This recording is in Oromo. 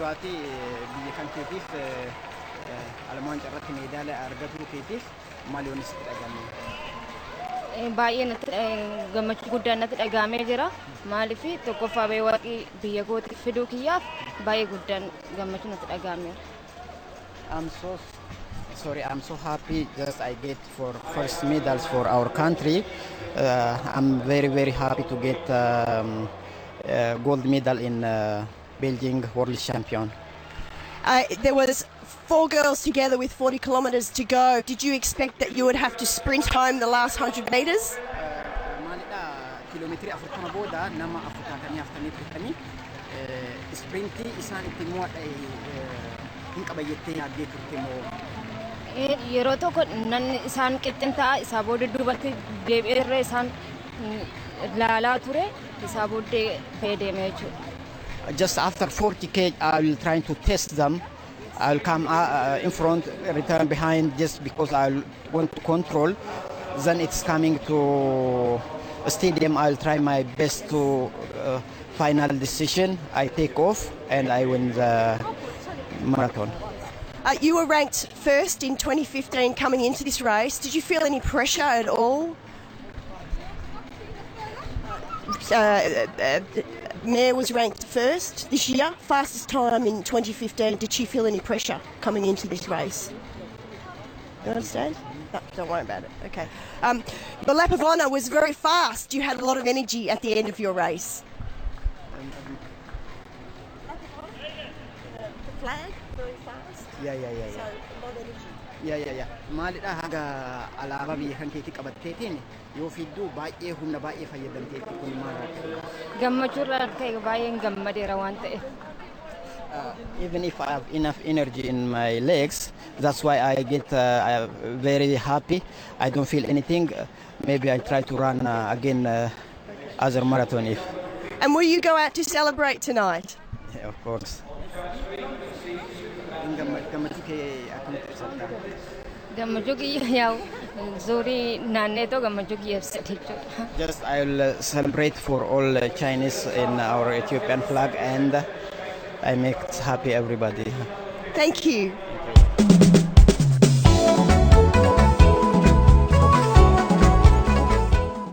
durati biyya kan keetiif alamaan carratti meedaaliyaa argatu keetiif maal yoon sitti dhagame? Baay'ee gammachuu guddaan natti dhagahamee jira. Maaliif tokkoffaa ba'ee warqii biyya kootiif fiduu kiyyaaf baay'ee guddaan gammachuu natti dhagahameera. I'm so happy just I get for first medals for our country. I'm very happy to get gold medal in Beijing World Champion. There was 4 girls together with 40 kilometres to go. Did you expect that you would have to sprint home the last 100 metres? Kilometri 40 booda nama 40 sprinti isaan itti mo'adha hin qabayyattee yaaddee turte moo? Yeroo tokko namni isaan qixxintaa isaa booda duubatti deebi'ee isaan laalaa ture isaa booddee deemee jechuudha. Just after 40k I will try to test them. I'll come in front, return behind just because I want to control. Then it's coming to a stadium. I'll try my best to final decision. I take off and I win the marathon. You were ranked first in 2015 coming into this race. Did you feel any pressure at all? Mare was ranked first this year, fastest time in 2015. Did she feel any pressure coming into this race? You understand? No, don't worry about it. Okay. Your lap of honour was very fast. You had a lot of energy at the end of your race. The flag, very fast. Yeah. So, a lot of energy. Yeah. Maalidha haga alaabaa biyya kan keetii qabatteetiin yoo fidduu baay'ee humna baay'ee fayyadamteetti kun maal? Gammachuurraa ta'e baay'een gammadeera waan ta'eef. Even if I have enough energy in my legs, that's why I get very happy. I don't feel anything. Maybe I try to run again other marathon if. And will you go out to celebrate tonight? Yeah, of course. Gammachuu kiyya yaa'u zuurii naanneetoo gammachuu kiyya ibsate jechuudha. Just I will celebrate for all Chinese in our Ethiopian flag and I make happy everybody. Thank you.